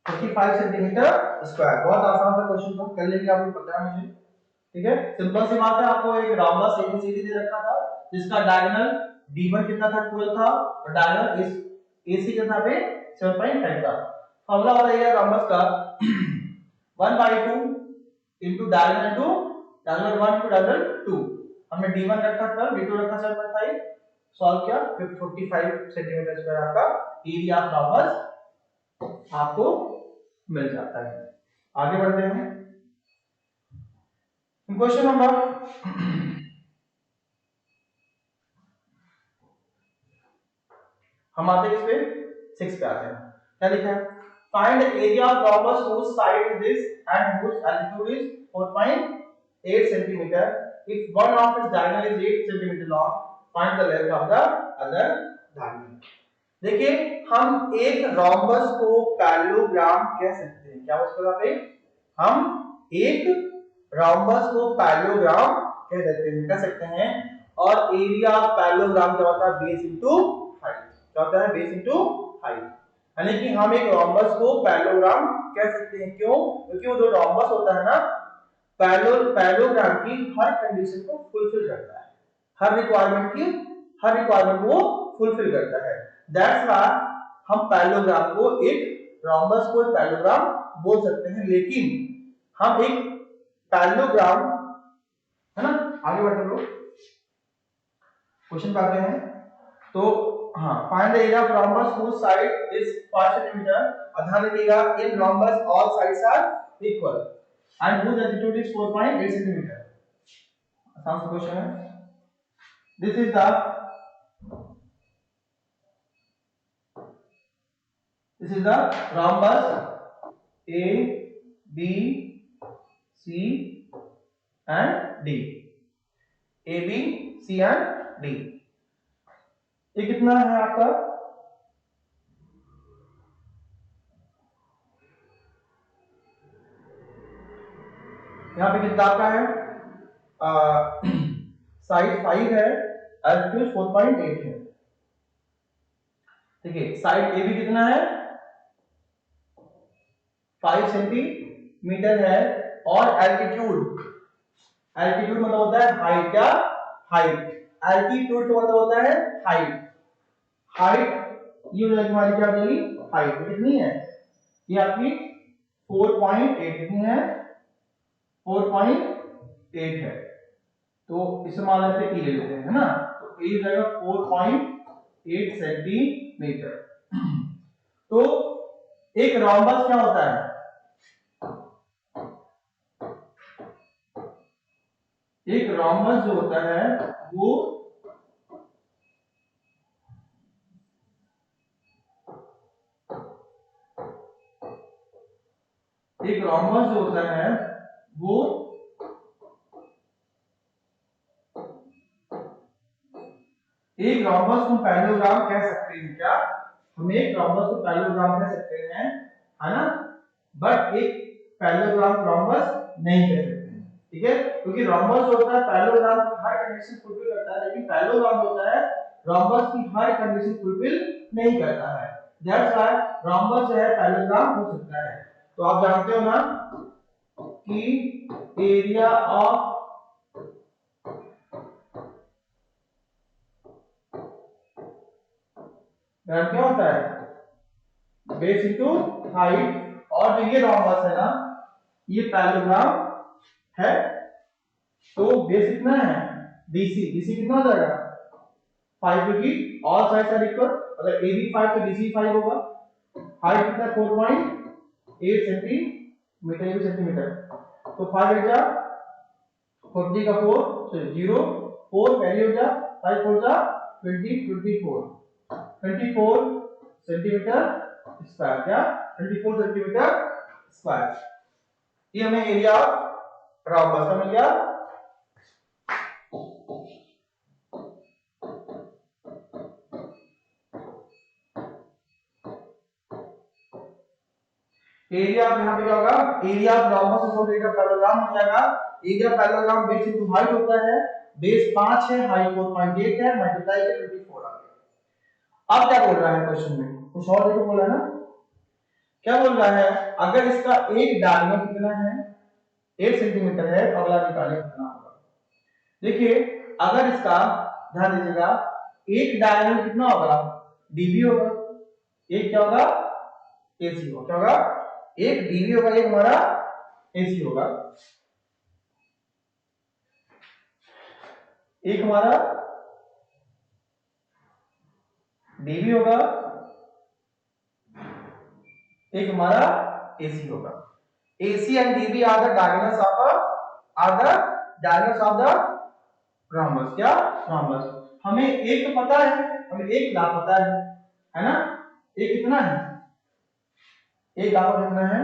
45 सेंटीमीटर स्क्वायर। बहुत आसान सा क्वेश्चन था, कर लेंगे, आपको पता है मुझे, ठीक है। सिंपल सी बात है, आपको एक रॉम्बस एबीसीडी दे रखा था जिसका डायगोनल D1 कितना था 12 था और डायगोनल AC कितना पे 7.5 था। फॉर्मूला बताइए रॉम्बस का 1/2 into diagonal 2, diagonal 1 to diagonal 2, हमने D1 रखा 12, D2 रखा 7.5, सॉल्व किया फिर 45 सेंटीमीटर स्क्वायर आपका एरिया ऑफ रॉम्बस आपको मिल जाता है। आगे बढ़ते हैं क्वेश्चन नंबर हम आते हैं इस पे 6 पे आते हैं। क्या लिखा है, find area of rhombus whose side is this and whose altitude is 4.8 centimeter, if one of its diagonal is 8 centimeter long, find the length of the other diagonal। देखिए हम एक रॉम्बस को पैरेललोग्राम कह सकते हैं, क्या उसको पे हम एक रॉम्बस को पैरेललोग्राम कह सकते हैं और एरिया ऑफ पैरेललोग्राम क्या होता है बेस इनटू हाइट, क्या होता है बेस इनटू हाइट, यानी कि हम एक रॉम्बस को पैरेललोग्राम कह सकते हैं। क्यों, क्योंकि वो जो रॉम्बस होता है ना पैरेललोग्राम की हर कंडीशन को फुलफिल करता है, हर रिक्वायरमेंट वो फुलफिल करता है। दैट्स व्हाई हम पैरेललोग्राम को एक रॉम्बस को एक पैरेललोग्राम बोल सकते हैं। लेकिन हम एक पैरेललोग्राम है ना, आगे बढ़ते लोग क्वेश्चन पे आते हैं। तो हाँ, find the area of rhombus whose side is 5 cm, ध्यान रखिएगा in rhombus all sides are equal and whose altitude is 4.8 cm। आसान सा क्वेश्चन है। This is the rhombus A B C and D, A B C and D। ये कितना है आपका, यहाँ पे कितना आपका है साइड 5 है, एल्टीट्यूड 4.8 है। देखिए साइड ए भी कितना है 5 सेंटीमीटर है और एल्टीट्यूड मतलब होता है हाइट, क्या हाइट, एल्टीट्यूड मतलब होता है हाइट, ये हमारी क्या बनेगी हाइट कितनी है, ये आपकी 4.8 कितनी है 4.8 है। तो इसे मान लेते हैं e ले लेते हैं, है ना, तो e हो जाएगा 4.8 सेंटीमीटर। तो एक रॉम्बस क्या होता है, एक रॉम्बस जो होता है वो रोम्बस जो होता है वो एक रोम्बस को पैरेललोग्राम कह सकते हैं क्या? हम एक रोम्बस को पैरेललोग्राम कह सकते हैं, है ना, बट एक पैरेललोग्राम रोम्बस नहीं कह सकते हैं, ठीक है, क्योंकि रोम्बस जो होता है पैरेललोग्राम की हर कंडीशन फुलफिल करता है, लेकिन पैरेललोग्राम होता है रोम्बस की हर कंडीशन फुलफिल नहीं करता है। दैट्स व्हाई रोम्बस जो है पैरेललोग्राम हो सकता है। तो आप जानते हो ना कि एरिया ऑफ क्या होता है? बेस इनटू हाइट, और जो ये रोम्बस है ना ये पैरेललोग्राम है, तो बेस कितना है? BC, BC कितना हो जाएगा? 5, क्योंकि ऑल साइड्स आर इक्वल, अगर AB 5 तो BC 5 होगा। हाइट कितना? 4.8 सेंटीमीटर इंटू सेंटीमीटर, तो 5 8 जा 40 का 4, सॉरी 0 4 कैरी हो जा, 5 4 जा 20 24 सेंटीमीटर स्क्वायर, क्या 24 सेंटीमीटर स्क्वायर। ये हमें एरिया ऑफ रोम्बस का मिल गया। एरिया ऑफ यहाँ पे क्या होगा? Area of rhombus equal to area of parallelogram हो जाएगा। Area of parallelogram base into height होता है, बेस 5 है, हाइट 4.8 है, मल्टीप्लाई के 24 आ गया। अब क्या बोल रहा है क्वेश्चन में? कुछ और देखो बोला ना, क्या बोल रहा है? अगर इसका एक डायमीटर कितना है? 8 सेंटीमीटर है, तो अगला निकालें कितना होगा। देखिए अगर इसका, ध्यान दीजिएगा, एक डायमीटर कितना होगा? डीबी होगा। एक क्या होगा? एसी होगा। क्या होगा? एक डीबी होगा, एक हमारा एसी होगा। एक हमारा डीबी होगा, एक हमारा एसी होगा। AC and DB are the diagonals of the rhombus। क्या? rhombus। हमें एक तो पता है, हमें एक लापता है ना? एक कितना है? एक लापता कितना है?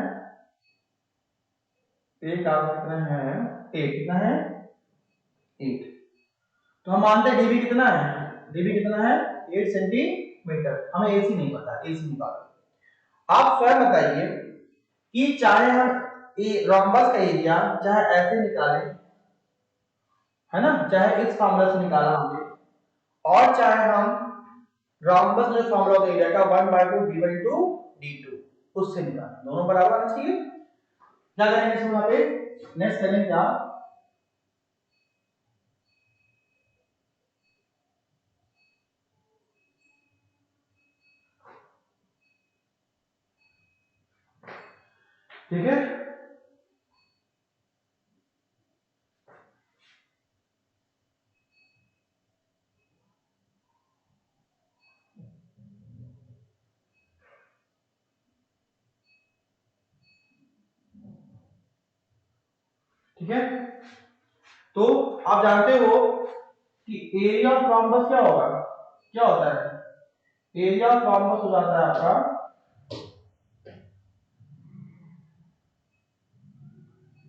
एक लापता कितना है? 8। कितना है? 8। तो हम मानते हैं डीबी कितना है? डीबी कितना है? 8 सेंटीमीटर। हमें एसी नहीं पता, एसी निकालो। आप स्वयं बताइए कि चाहे हम रोम्बस का एरिया चाहे ऐसे निकालें, है ना, चाहे इस फार्मूला से निकाला हमने, और चाहे हम रोम्बस में फार्मूला होता है एरिया का 1/2 d/2 d2 उससे निकालें, दोनों बराबर आना चाहिए। क्या करेंगे इसमें? यहाँ पे नेक्स्ट करेंगे क्या? ठीक है, ठीक है। तो आप जानते हो कि एरिया ऑफ रोम्बस क्या होगा? क्या होता है? एरिया ऑफ रोम्बस हो जाता है आपका,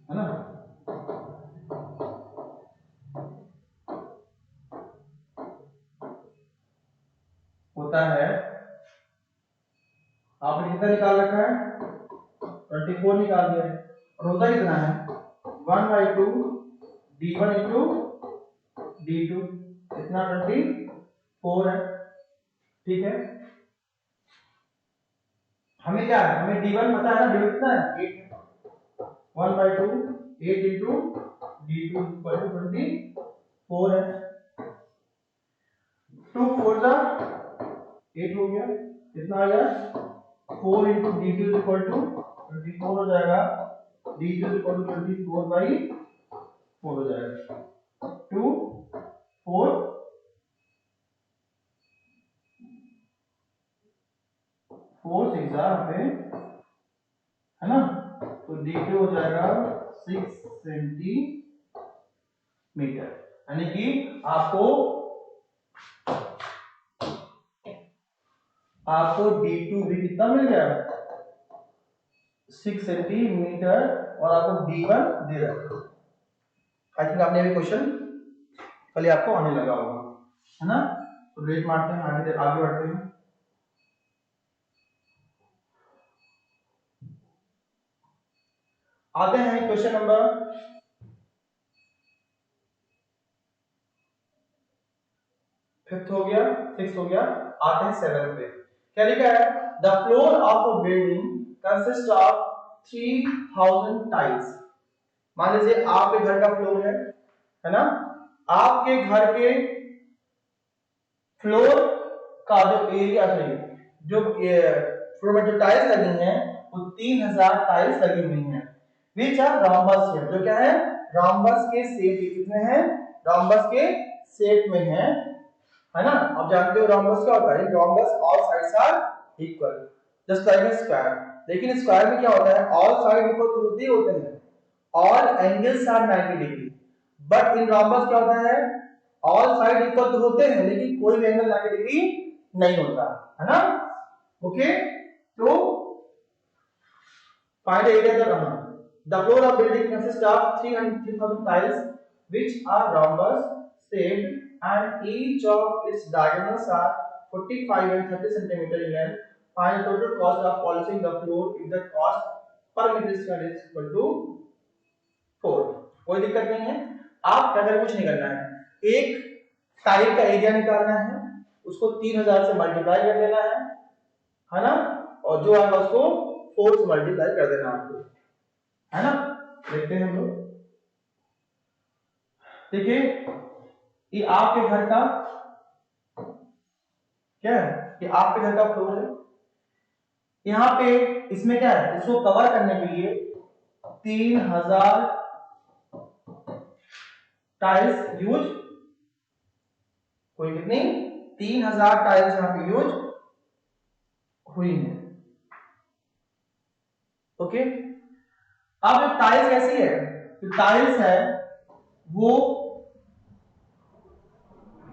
है ना, होता है, आपने कितना निकाल रखा है? 24 निकाल दिया है, और होता कितना है? 1/2 d1 इंटू d2, इतना 24 है, ठीक है। हमें क्या है? हमें d1 पता है ना, d1 कितना है? 8 है। 1/2 8 इंटू d2 इक्वल टू 24 है। 2 4 जा 8 हो गया, कितना आ गया? 4 इंटू d2 इक्वल टू 24 हो जाएगा, d2 इक्वल टू 24/4 हो जाएगा। 2 4 4 6 पे, है ना, तो d2 हो जाएगा 6 सेंटीमीटर, यानी कि आपको d2 भी कितना मिल गया? 6 सेंटीमीटर और आपको D1 दे रखा है। आई थिंक आपने भी क्वेश्चन कल आपको आने लगा होगा, है ना। तो रेट मारते हैं, आगे आगे बढ़ते हैं। आते हैं क्वेश्चन नंबर 5 हो गया, 6 हो गया, आते हैं 7 पे। क्या लिखा है? The floor of a building consist of 3000 tiles. मान लीजिए आपके घर का फ्लोर है ना। आपके घर के फ्लोर का जो एरिया है, जो फ्लोर में जो टाइल्स लगी हैं वो 3000 टाइल्स लगी हुई हैं। विच आर रोम्बस शेप, जो क्या है? रोम्बस के शेप के कितने हैं? रोम्बस के शेप में है ना। अब जानते हो रोम्बस क्या होता है? Rhombus all sides are equal just like a square. लेकिन स्क्वायर में क्या होता है? ऑल साइड इक्वल तो होते ही होते हैं, all angles are 90 degree. But in rhombus क्या होता है? ऑल साइड इक्वल तो होते हैं लेकिन कोई भी एंगल 90 डिग्री नहीं होता, है ना। ओके, तो फाइंड एरिया द कहां। The floor of building consist of 3000 tiles which are rhombus shaped and each of its diagonals are 45 and 30 centimeter in length. Find the total cost of polishing the floor if the cost per meter square is equal to 4। कोई दिक्कत नहीं है, आप अगर कुछ नहीं करना है, एक टाइल का एरिया निकालना है, उसको 3000 से मल्टीप्लाई कर देना है ना, और जो आएगा उसको 4 से मल्टीप्लाई कर देना आपको, है ना। देखते हैं हम लोग। देखिए ये आपके घर का क्या है? ये आपके घर का फ्लोर है। यहाँ पे इसमें क्या है? इसको कवर करने के लिए 3000 टाइल्स यूज हुई। कितनी? 3000 टाइल्स यहाँ पे यूज हुई है। ओके, अब टाइल्स कैसी है? तो टाइल्स है वो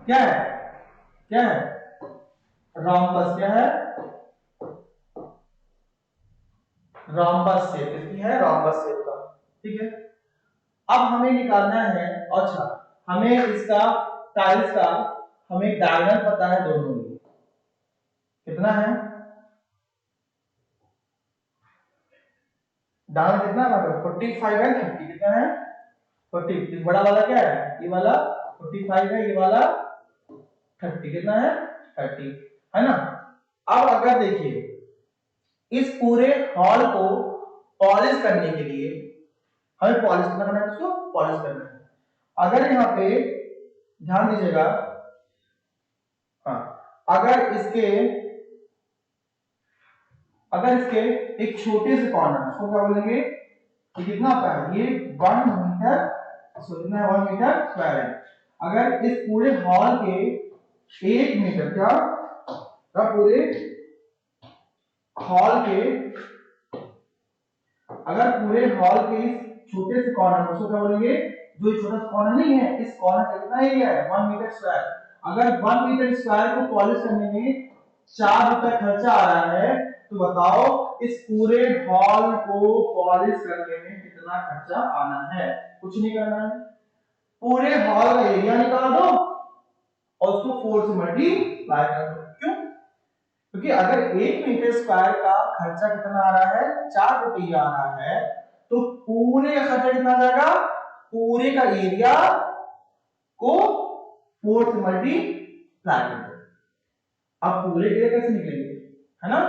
क्या है? क्या है? रोम्बस। क्या है? Rhombus shape. कितनी है? रोम्बस शेप का। ठीक है, अब हमें निकालना है, अच्छा हमें इसका टाइल्स का हमें डायगोनल पता है दोनों में। कितना है डायगोनल? कितना है? 45 एंड 30। कितना है? 40। बड़ा वाला क्या है? ये वाला 45 है, ये वाला 30। कितना है? 30, है ना। अब अगर देखिए इस पूरे हॉल को पॉलिश करने के लिए हमें पॉलिश करना है, इसको पॉलिश करना है। अगर यहाँ पे ध्यान दीजिएगा, हाँ, अगर इसके एक छोटे से कॉर्नर, उसको क्या बोलेंगे? ये कितना होता है? ये 1 मीटर, कितना है? 1 मीटर स्क्वायर है। अगर इस पूरे हॉल के 1 मीटर का पूरे हॉल के, अगर पूरे हॉल के इस छोटे से कॉर्नर, उसको क्या बोलेंगे? जो छोटा सा कॉर्नर नहीं है, इस कॉर्नर का कितना एरिया है? 1 मीटर स्क्वायर। अगर 1 मीटर स्क्वायर को पॉलिश करने में 4 रुपए खर्चा आ रहा है, तो बताओ इस पूरे हॉल को पॉलिश करने में कितना खर्चा आना है? कुछ नहीं करना है, पूरे हॉल का एरिया निकाल दो और उसको 4 से मल्टीप्लाई कर दो। क्यों? क्योंकि अगर 1 मीटर स्क्वायर का खर्चा कितना आ रहा है? 4 रुपया आ रहा है, तो पूरे का खर्चा कितना आ जाएगा? पूरे का एरिया को 4 से मल्टीप्लाई कर दो। अब पूरे एरिया कैसे निकलेंगे, है ना।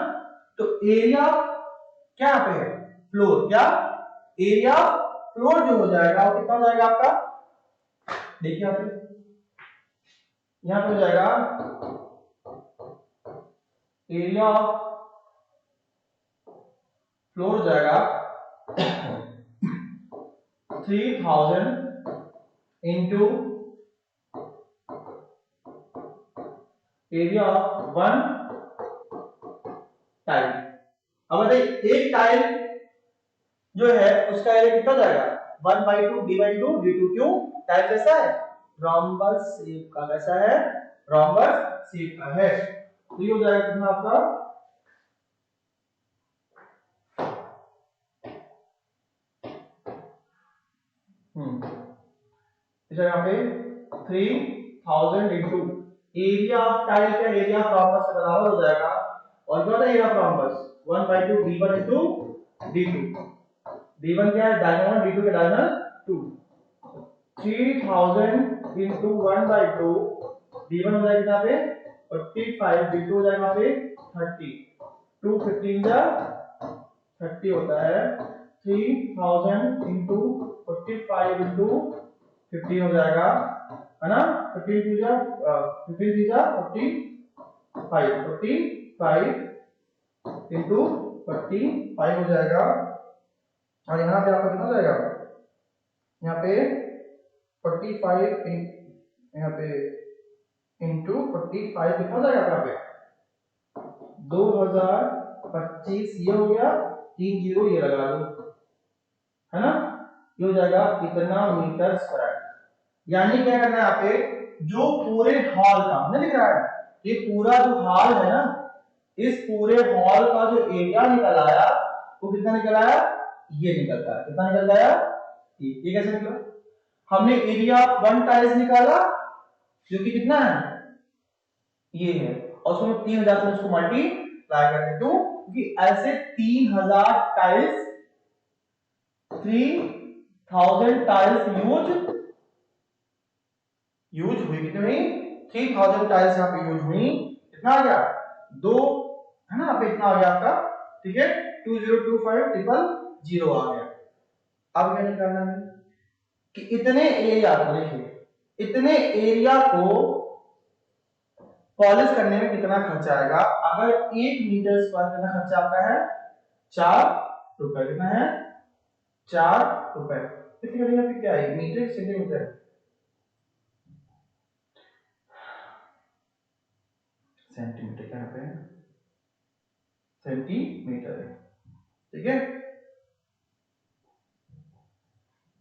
तो एरिया क्या पे है? फ्लोर। क्या? एरिया फ्लोर जो हो जाएगा वो कितना हो जाएगा आपका? देखिए यहाँ पे हो जाएगा एरिया ऑफ फ्लोर हो जाएगा 3000 इंटू एरिया ऑफ 1 टाइल। अब बताइए एक टाइल जो है उसका एरिया कितना जाएगा? 1/2 d/2 d2। क्यों? टाइल कैसा है? रोम्बस शेप का। कैसा है? रोम्बस शेप का है। तो ये हो जाएगा कितना आपका? इसे यहाँ पे 3000 इंटू एरिया ऑफ टाइल का एरिया ऑफ रॉम्बस से बराबर हो जाएगा, और क्या होता है area of rhombus 1/2 d1 into d2। d1 क्या है डायगोनल, d2 के डायगोनल 2। 3000 इंटू 1/2 d1 हो जाएगा यहाँ पे 45, d2 हो जाएगा यहाँ पे 30, 2 15 जा 30 होता है। 3000 इंटू 45 इंटू 15 हो जाएगा, है ना। 15 टू जा 15 थ्री जा 45 इंटू 45 हो जाएगा, और यहाँ पे आपका कितना हो जाएगा, यहाँ पे 45 यहाँ पे इंटू 45 कितना हो जाएगा यहाँ पे 2025, ये हो गया, 3 जीरो ये लगा दो, है ना। ये हो जाएगा कितना मीटर स्क्वायर। यानी क्या करना है यहाँ पे, जो पूरे हॉल का नहीं दिख रहा है, ये पूरा जो हॉल है ना, इस पूरे हॉल का जो एरिया निकल आया वो कितना निकल आया, ये निकलता है, कितना निकल आया, ये कैसे निकला, हमने एरिया ऑफ वन टाइल्स निकाला जो कि कितना है, ये है, और उसमें 3000 से उसको मल्टीप्लाई करते, क्यों, क्योंकि ऐसे 3000 टाइल्स 3000 टाइल्स यूज हुई, कितनी हुई 3000 टाइल्स यहाँ पे यूज हुई, कितना आ गया 2, है ना, यहाँ पे इतना आ गया आपका, ठीक है 2025000 आ गया। अब क्या निकालना है कि इतने एरिया को, देखिए इतने एरिया को पॉलिश करने में कितना खर्चा आएगा। अगर 1 मीटर स्क्वायर कितना खर्चा आता है, 4 रुपए, कितना है 4 रुपए। कितनी यहाँ पे क्या है, मीटर सेंटीमीटर, सेंटीमीटर क्या पे सेंटीमीटर है, ठीक है।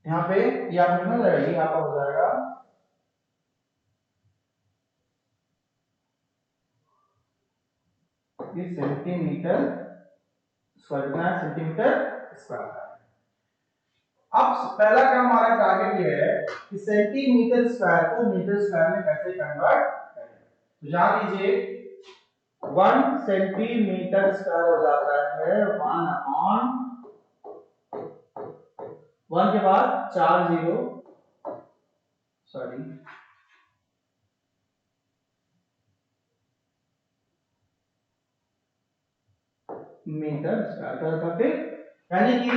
यहाँ पे ये आप कितना लगाइए, यहाँ पर हो जाएगा ये सेंटीमीटर स्क्वायर, कितना है सेंटीमीटर स्क्वायर। अब पहला काम हमारा टारगेट ये है कि सेंटीमीटर स्क्वायर को मीटर स्क्वायर में कैसे कन्वर्ट करें। तो जान लीजिए 1 सेंटीमीटर स्क्वायर हो जाता है 1 के बाद 4 जीरो, सॉरी मीटर स्क्वायर का, फिर यानी कि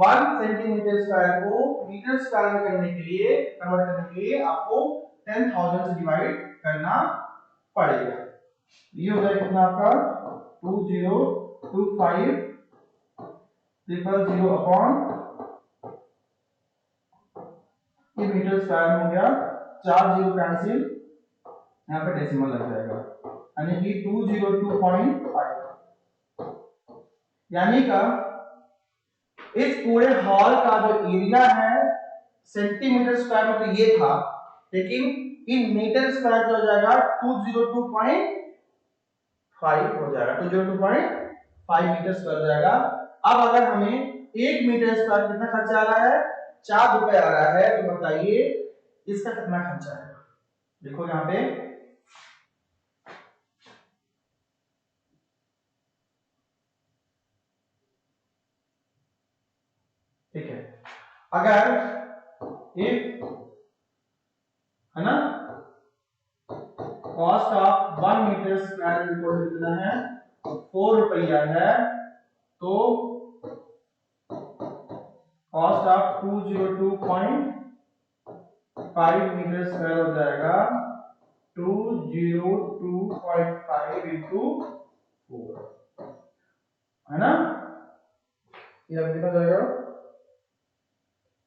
1 सेंटीमीटर स्क्वायर को मीटर स्क्वायर में करने के लिए, कन्वर्ट करने के लिए आपको 10,000 से डिवाइड करना पड़ेगा। ये हो जाएगा कितना आपका 202500 अपॉन, ये मीटर स्क्वायर में हो गया, 4 जीरो कैंसिल, यहाँ पे डेसिमल लग जाएगा, यानी कि 202.5, यानी का इस पूरे हॉल का जो एरिया है सेंटीमीटर स्क्वायर में तो ये था, लेकिन इन मीटर स्क्वायर जो हो जाएगा 202.5 हो जाएगा, 202.5 मीटर स्क्वायर हो जाएगा। अब अगर हमें 1 मीटर स्क्वायर कितना खर्चा आ रहा है, 4 रुपए आ रहा है, तो बताइए इसका कितना खर्चा आएगा। देखो यहाँ पे ठीक है, अगर इफ, है ना, cost of 1 metre square equal कितना है 4 रुपया है, तो कॉस्ट ऑफ 202.5 मीटर स्क्वायर हो जाएगा 202.5 इंटू 4, है ना, ये कितना जाएगा,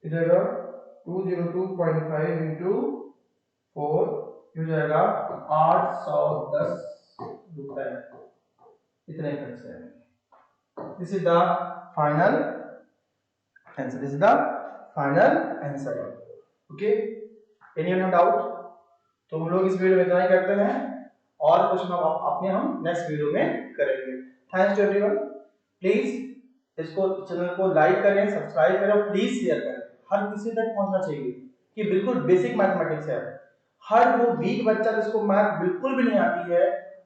जाएगा 202.5 इंटू 4, हो जाएगा 810 रुपए, इतने खर्चे हैं। This is the final answer, this is the final answer, okay. Any other doubt, तो हम लोग इस वीडियो में इतना ही करते हैं, और क्वेश्चन अपने हम नेक्स्ट वीडियो में करेंगे। थैंक्स टू एवरीवन, प्लीज इसको चैनल को लाइक करें, सब्सक्राइब करें, प्लीज शेयर करें। हर किसी तक पहुंचना चाहिए कि बिल्कुल बेसिक मैथमेटिक्स है। हर वो वीक बच्चा जिसको मैथ बिल्कुल भी नहीं आती है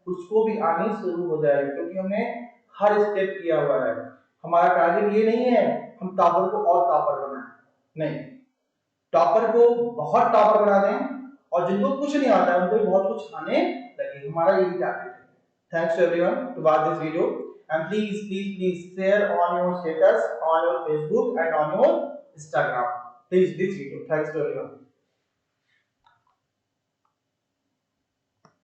उसको भी आनी शुरू हो जाएगी, क्योंकि हमने हर स्टेप किया हुआ है। हमारा टारगेट ये नहीं है हम टॉपर को और टॉपर बनाएं, नहीं, टॉपर को बहुत टॉपर बना दें और जिनको कुछ नहीं आता है उनको बहुत कुछ आने लगे। हमारा यही टारगेट है। Thanks to everyone to watch this video, and please share on your status, on your Facebook and on your Instagram. Please this video. Thanks to everyone.